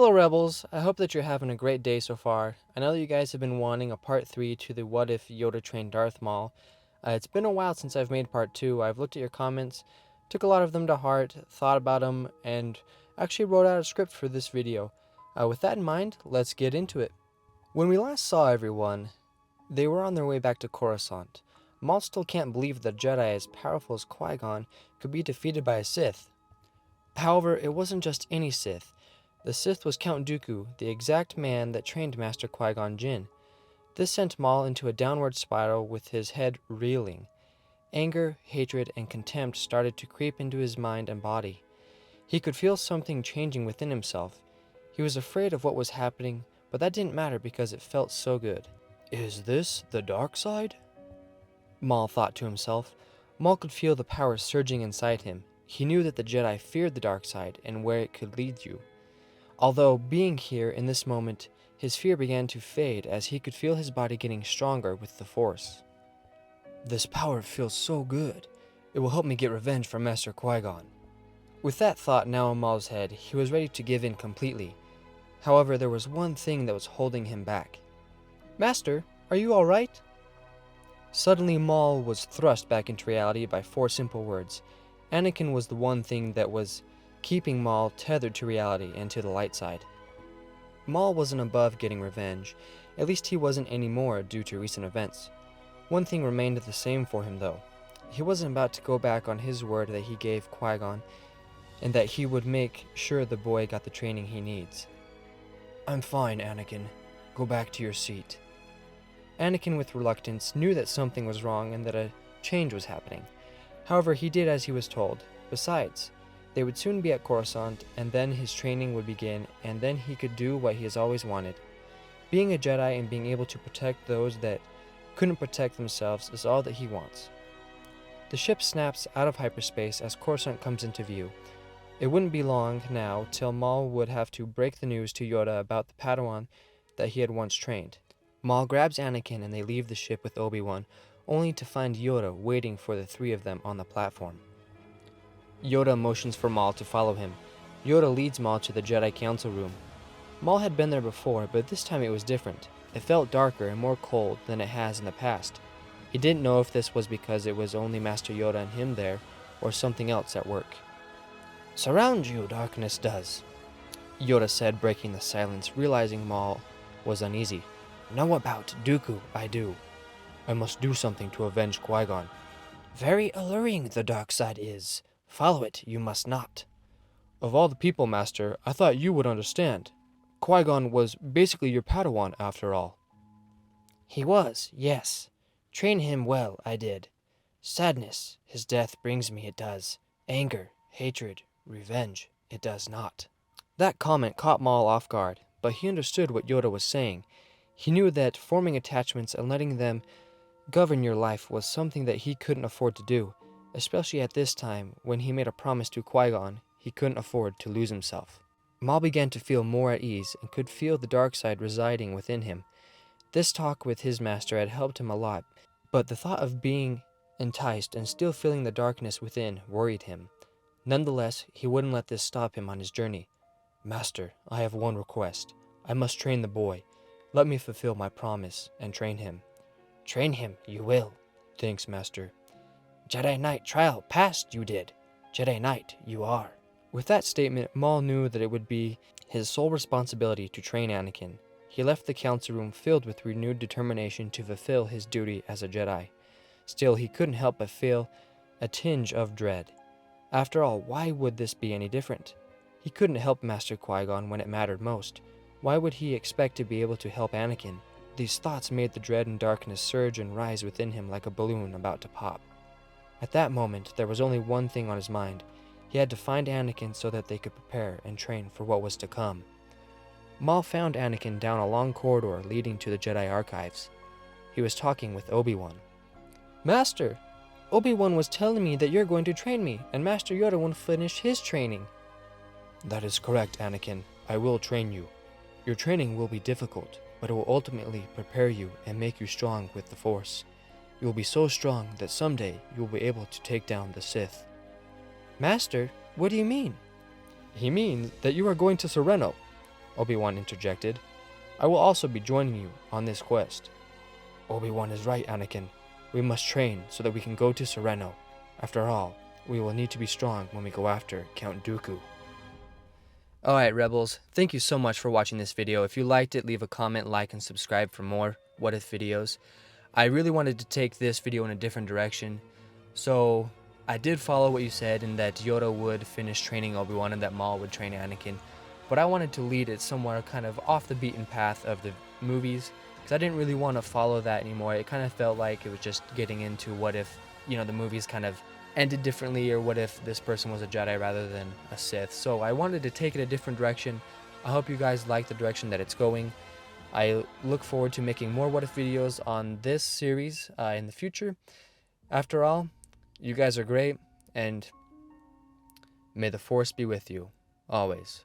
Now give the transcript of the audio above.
Hello Rebels, I hope that you're having a great day so far. I know that you guys have been wanting a part 3 to the What If Yoda Trained Darth Maul. It's been a while since I've made part 2. I've looked at your comments, took a lot of them to heart, thought about them, and actually wrote out a script for this video. With that in mind, let's get into it. When we last saw everyone, they were on their way back to Coruscant. Maul still can't believe that a Jedi as powerful as Qui-Gon could be defeated by a Sith. However, it wasn't just any Sith. The Sith was Count Dooku, the exact man that trained Master Qui-Gon Jinn. This sent Maul into a downward spiral with his head reeling. Anger, hatred, and contempt started to creep into his mind and body. He could feel something changing within himself. He was afraid of what was happening, but that didn't matter because it felt so good. Is this the dark side? Maul thought to himself. Maul could feel the power surging inside him. He knew that the Jedi feared the dark side and where it could lead you. Although, being here in this moment, his fear began to fade as he could feel his body getting stronger with the Force. This power feels so good. It will help me get revenge for Master Qui-Gon. With that thought now in Maul's head, he was ready to give in completely. However, there was one thing that was holding him back. Master, are you alright? Suddenly, Maul was thrust back into reality by 4 simple words. Anakin was the one thing that was keeping Maul tethered to reality and to the light side. Maul wasn't above getting revenge, at least he wasn't anymore due to recent events. One thing remained the same for him though. He wasn't about to go back on his word that he gave Qui-Gon, and that he would make sure the boy got the training he needs. I'm fine, Anakin. Go back to your seat. Anakin, with reluctance, knew that something was wrong and that a change was happening. However, he did as he was told. Besides, they would soon be at Coruscant, and then his training would begin, and then he could do what he has always wanted. Being a Jedi and being able to protect those that couldn't protect themselves is all that he wants. The ship snaps out of hyperspace as Coruscant comes into view. It wouldn't be long now till Maul would have to break the news to Yoda about the Padawan that he had once trained. Maul grabs Anakin and they leave the ship with Obi-Wan, only to find Yoda waiting for the 3 of them on the platform. Yoda motions for Maul to follow him. Yoda leads Maul to the Jedi Council room. Maul had been there before, but this time it was different. It felt darker and more cold than it has in the past. He didn't know if this was because it was only Master Yoda and him there, or something else at work. Surround you, darkness does, Yoda said, breaking the silence, realizing Maul was uneasy. Know about Dooku, I do. I must do something to avenge Qui-Gon. Very alluring the dark side is. Follow it, you must not. Of all the people, Master, I thought you would understand. Qui-Gon was basically your Padawan, after all. He was, yes. Train him well, I did. Sadness, his death brings me, it does. Anger, hatred, revenge, it does not. That comment caught Maul off guard, but he understood what Yoda was saying. He knew that forming attachments and letting them govern your life was something that he couldn't afford to do. Especially at this time, when he made a promise to Qui-Gon, he couldn't afford to lose himself. Maul began to feel more at ease and could feel the dark side residing within him. This talk with his master had helped him a lot, but the thought of being enticed and still feeling the darkness within worried him. Nonetheless, he wouldn't let this stop him on his journey. Master, I have one request. I must train the boy. Let me fulfill my promise and train him. Train him, you will. Thanks, Master. Jedi Knight trial passed, you did. Jedi Knight, you are. With that statement, Maul knew that it would be his sole responsibility to train Anakin. He left the council room filled with renewed determination to fulfill his duty as a Jedi. Still, he couldn't help but feel a tinge of dread. After all, why would this be any different? He couldn't help Master Qui-Gon when it mattered most. Why would he expect to be able to help Anakin? These thoughts made the dread and darkness surge and rise within him like a balloon about to pop. At that moment, there was only one thing on his mind. He had to find Anakin so that they could prepare and train for what was to come. Maul found Anakin down a long corridor leading to the Jedi Archives. He was talking with Obi-Wan. Master, Obi-Wan was telling me that you're going to train me, and Master Yoda won't finish his training. That is correct, Anakin. I will train you. Your training will be difficult, but it will ultimately prepare you and make you strong with the Force. You will be so strong that someday you will be able to take down the Sith. Master, what do you mean? He means that you are going to Sereno. Obi-Wan interjected. "I will also be joining you on this quest." "Obi-Wan is right, Anakin. We must train so that we can go to Sereno. After all, we will need to be strong when we go after Count Dooku." Alright, Rebels, thank you so much for watching this video. If you liked it, leave a comment, like, and subscribe for more What If videos. I really wanted to take this video in a different direction, so I did follow what you said in that Yoda would finish training Obi-Wan and that Maul would train Anakin, but I wanted to lead it somewhere kind of off the beaten path of the movies, because I didn't really want to follow that anymore. It kind of felt like it was just getting into what if, the movies kind of ended differently, or what if this person was a Jedi rather than a Sith. So I wanted to take it a different direction. I hope you guys like the direction that it's going. I look forward to making more What If videos on this series in the future. After all, you guys are great, and may the Force be with you, always.